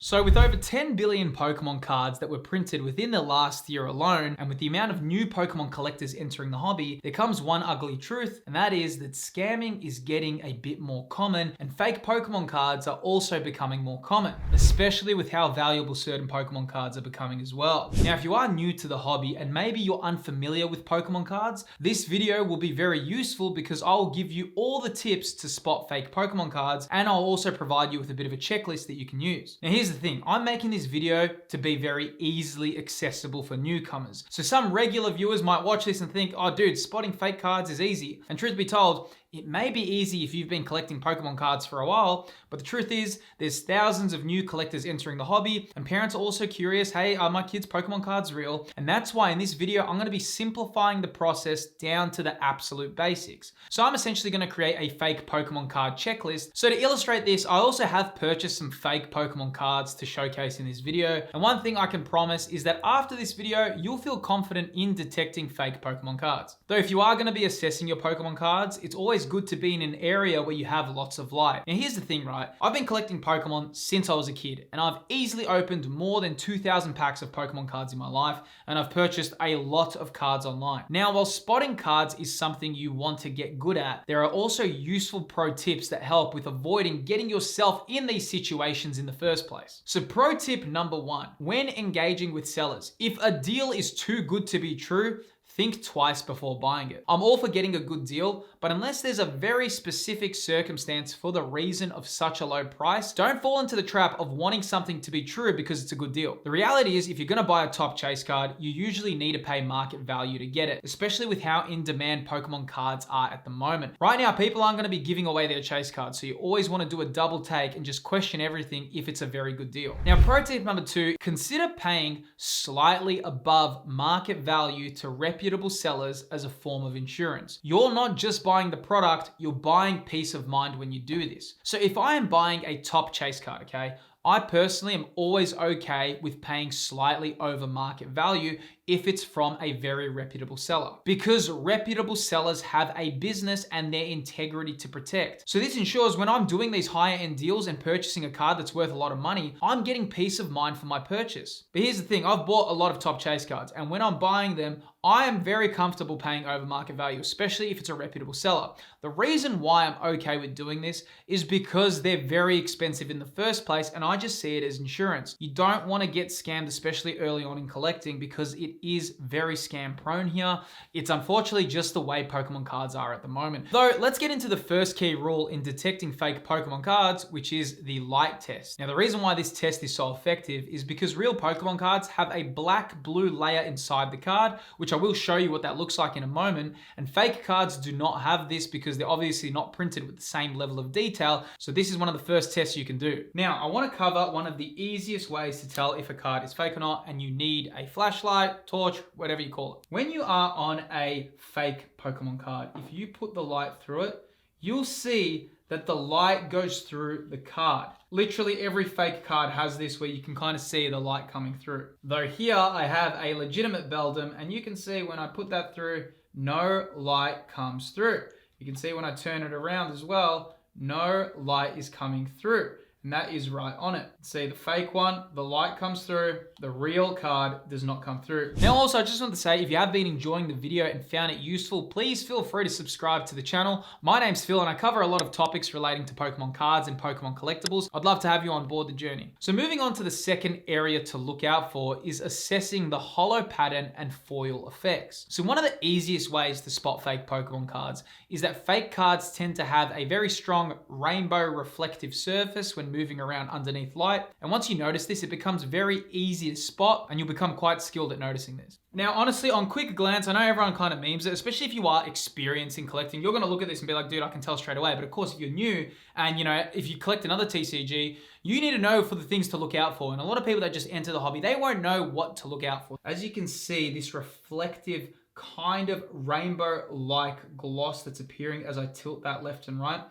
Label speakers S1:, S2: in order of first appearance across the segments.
S1: So with over 10 billion Pokemon cards that were printed within the last year alone, and with the amount of new Pokemon collectors entering the hobby, there comes one ugly truth, and that is that scamming is getting a bit more common, and fake Pokemon cards are also becoming more common, especially with how valuable certain Pokemon cards are becoming as well. Now, if you are new to the hobby and maybe you're unfamiliar with Pokemon cards, this video will be very useful because I'll give you all the tips to spot fake Pokemon cards, and I'll also provide you with a bit of a checklist that you can use. Now, here's the thing, I'm making this video to be very easily accessible for newcomers. So some regular viewers might watch this and think, oh dude, spotting fake cards is easy. And truth be told, it may be easy if you've been collecting Pokemon cards for a while, but the truth is there's thousands of new collectors entering the hobby, and parents are also curious, hey, are my kids' Pokemon cards real? And that's why in this video, I'm gonna be simplifying the process down to the absolute basics. So I'm essentially gonna create a fake Pokemon card checklist. So to illustrate this, I also have purchased some fake Pokemon cards to showcase in this video. And one thing I can promise is that after this video, you'll feel confident in detecting fake Pokemon cards. Though if you are gonna be assessing your Pokemon cards, it's always good to be in an area where you have lots of light. Now here's the thing, right? I've been collecting Pokemon since I was a kid, and I've easily opened more than 2,000 packs of Pokemon cards in my life, and I've purchased a lot of cards online. Now, while spotting cards is something you want to get good at, there are also useful pro tips that help with avoiding getting yourself in these situations in the first place. So pro tip number one, when engaging with sellers, if a deal is too good to be true, think twice before buying it. I'm all for getting a good deal, but unless there's a very specific circumstance for the reason of such a low price, don't fall into the trap of wanting something to be true because it's a good deal. The reality is, if you're gonna buy a top chase card, you usually need to pay market value to get it, especially with how in demand Pokemon cards are at the moment. Right now, people aren't gonna be giving away their chase cards, so you always wanna do a double take and just question everything if it's a very good deal. Now, pro tip number two, consider paying slightly above market value to reputable sellers as a form of insurance. You're not just buying the product, you're buying peace of mind when you do this. So if I am buying a top chase card, okay, I personally am always okay with paying slightly over market value if it's from a very reputable seller, because reputable sellers have a business and their integrity to protect. So this ensures when I'm doing these higher end deals and purchasing a card that's worth a lot of money, I'm getting peace of mind for my purchase. But here's the thing, I've bought a lot of top chase cards, and when I'm buying them, I am very comfortable paying over market value, especially if it's a reputable seller. The reason why I'm okay with doing this is because they're very expensive in the first place, and I just see it as insurance. You don't want to get scammed, especially early on in collecting, because it is very scam prone here. It's unfortunately just the way Pokemon cards are at the moment. Though, let's get into the first key rule in detecting fake Pokemon cards, which is the light test. Now, the reason why this test is so effective is because real Pokemon cards have a black-blue layer inside the card, which I will show you what that looks like in a moment, and fake cards do not have this because they're obviously not printed with the same level of detail, so this is one of the first tests you can do. Now, I want to cover one of the easiest ways to tell if a card is fake or not, and you need a flashlight, torch, whatever you call it. When you are on a fake Pokemon card, if you put the light through it, you'll see that the light goes through the card. Literally every fake card has this where you can kind of see the light coming through. Though here I have a legitimate Beldum, and you can see when I put that through, no light comes through. You can see when I turn it around as well, no light is coming through. And that is right on it. See the fake one, the light comes through, the real card does not come through. Now also, I just want to say, if you have been enjoying the video and found it useful, please feel free to subscribe to the channel. My name's Phil, and I cover a lot of topics relating to Pokemon cards and Pokemon collectibles. I'd love to have you on board the journey. So moving on to the second area to look out for is assessing the holo pattern and foil effects. So one of the easiest ways to spot fake Pokemon cards is that fake cards tend to have a very strong rainbow reflective surface when moving around underneath light. And once you notice this, it becomes very easy to spot, and you'll become quite skilled at noticing this. Now, honestly, on quick glance, I know everyone kind of memes it, especially if you are experienced in collecting. You're going to look at this and be like, dude, I can tell straight away. But of course, if you're new and, if you collect another TCG, you need to know for the things to look out for. And a lot of people that just enter the hobby, they won't know what to look out for. As you can see, this reflective kind of rainbow-like gloss that's appearing as I tilt that left and right.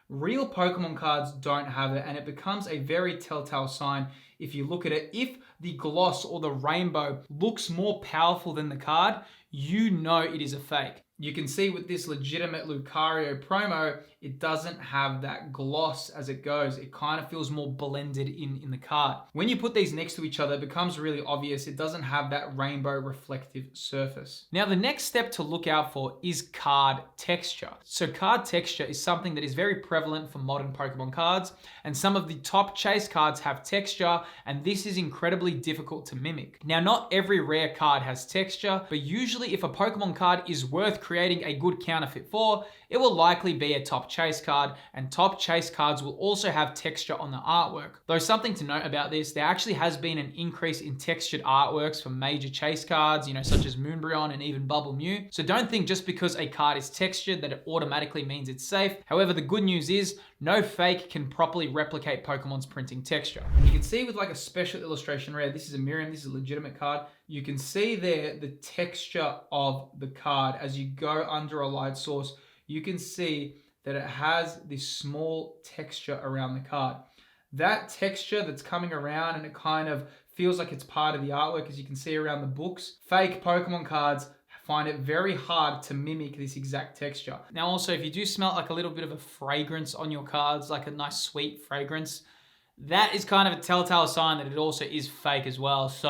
S1: Real Pokemon cards don't have it, and it becomes a very telltale sign if you look at it. If the gloss or the rainbow looks more powerful than the card, you know it is a fake. You can see with this legitimate Lucario promo, it doesn't have that gloss as it goes. It kind of feels more blended in the card. When you put these next to each other, it becomes really obvious. It doesn't have that rainbow reflective surface. Now, the next step to look out for is card texture. So card texture is something that is very prevalent for modern Pokemon cards, and some of the top chase cards have texture, and this is incredibly difficult to mimic. Now, not every rare card has texture, but usually if a Pokemon card is worth creating a good counterfeit for, it will likely be a top chase card, and top chase cards will also have texture on the artwork. Though something to note about this, there actually has been an increase in textured artworks for major chase cards, such as Moonbryon and even Bubble Mew. So don't think just because a card is textured that it automatically means it's safe. However, the good news is no fake can properly replicate Pokemon's printing texture. You can see with like a special illustration rare, this is a Miriam, this is a legitimate card. You can see there the texture of the card as you go under a light source. You can see that it has this small texture around the card. That texture that's coming around and it kind of feels like it's part of the artwork, as you can see around the books. Fake Pokemon cards find it very hard to mimic this exact texture. Now also, if you do smell like a little bit of a fragrance on your cards, like a nice sweet fragrance, that is kind of a telltale sign that it also is fake as well. So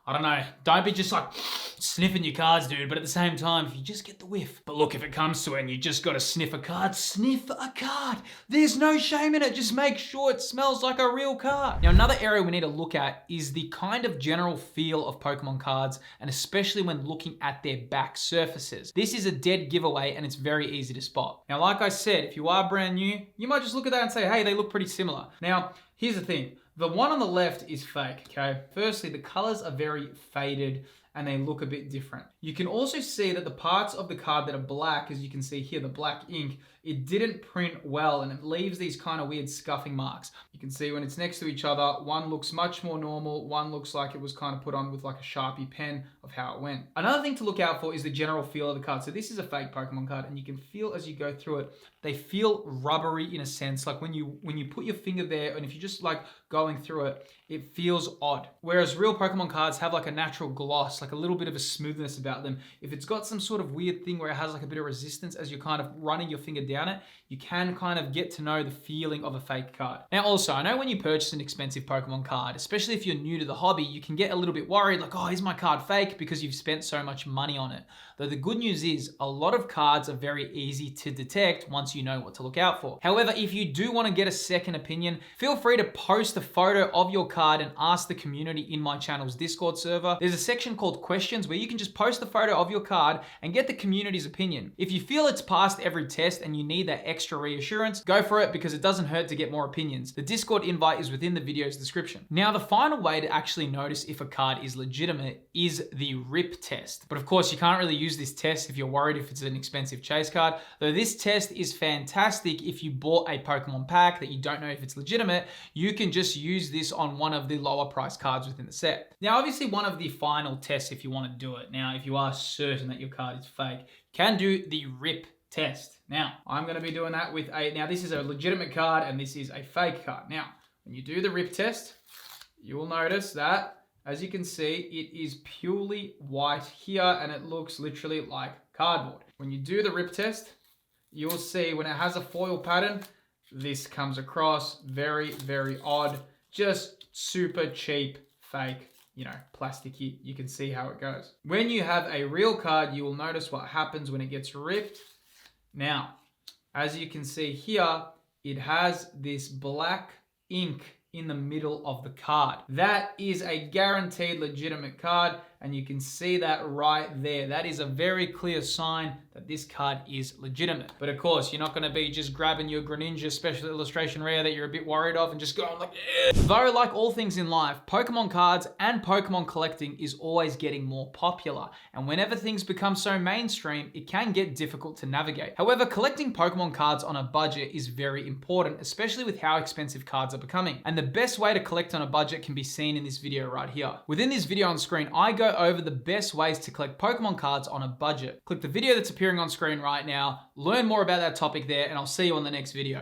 S1: I don't know, don't be just like sniffing your cards, dude, but at the same time, if you just get the whiff. But look, if it comes to it and you just gotta sniff a card, sniff a card. There's no shame in it, just make sure it smells like a real card. Now, another area we need to look at is the kind of general feel of Pokemon cards, and especially when looking at their back surfaces. This is a dead giveaway and it's very easy to spot. Now, like I said, if you are brand new, you might just look at that and say, hey, they look pretty similar. Now, here's the thing. The one on the left is fake, okay? Firstly, the colors are very faded and they look a bit different. You can also see that the parts of the card that are black, as you can see here, the black ink, it didn't print well and it leaves these kind of weird scuffing marks. You can see when it's next to each other, one looks much more normal, one looks like it was kind of put on with like a Sharpie pen of how it went. Another thing to look out for is the general feel of the card. So this is a fake Pokemon card and you can feel as you go through it, they feel rubbery in a sense. Like when you put your finger there and if you just like going through it, it feels odd. Whereas real Pokemon cards have like a natural gloss, like a little bit of a smoothness about them. If it's got some sort of weird thing where it has like a bit of resistance as you're kind of running your finger down it, you can kind of get to know the feeling of a fake card. Now also, I know when you purchase an expensive Pokemon card, especially if you're new to the hobby, you can get a little bit worried like, oh, is my card fake? Because you've spent so much money on it. Though the good news is a lot of cards are very easy to detect once you know what to look out for. However, if you do want to get a second opinion, feel free to post a photo of your card and ask the community in my channel's Discord server. There's a section called questions where you can just post a photo of your card and get the community's opinion. If you feel it's passed every test and you need that extra reassurance, go for it because it doesn't hurt to get more opinions. The Discord invite is within the video's description. Now, the final way to actually notice if a card is legitimate is the rip test. But of course, you can't really use this test if you're worried if it's an expensive chase card, though this test is fantastic if you bought a Pokemon pack that you don't know if it's legitimate. You can just use this on one of the lower price cards within the set. Now, obviously one of the final tests if you want to do it. Now, if you are certain that your card is fake, you can do the rip test. Now, I'm going to be doing that with now this is a legitimate card and this is a fake card. Now, when you do the rip test, you will notice that, as you can see, it is purely white here and it looks literally like cardboard. When you do the rip test, you'll see when it has a foil pattern, this comes across very, very odd, just super cheap, fake, plasticky. You can see how it goes. When you have a real card, you will notice what happens when it gets ripped. Now, as you can see here, it has this black ink in the middle of the card. That is a guaranteed legitimate card, and you can see that right there. That is a very clear sign that this card is legitimate. But of course, you're not gonna be just grabbing your Greninja special illustration rare that you're a bit worried of and just going like, eh. Though like all things in life, Pokemon cards and Pokemon collecting is always getting more popular. And whenever things become so mainstream, it can get difficult to navigate. However, collecting Pokemon cards on a budget is very important, especially with how expensive cards are becoming. And the best way to collect on a budget can be seen in this video right here. Within this video on screen, I go over the best ways to collect Pokemon cards on a budget. Click the video that's appearing on screen right now, learn more about that topic there, and I'll see you on the next video.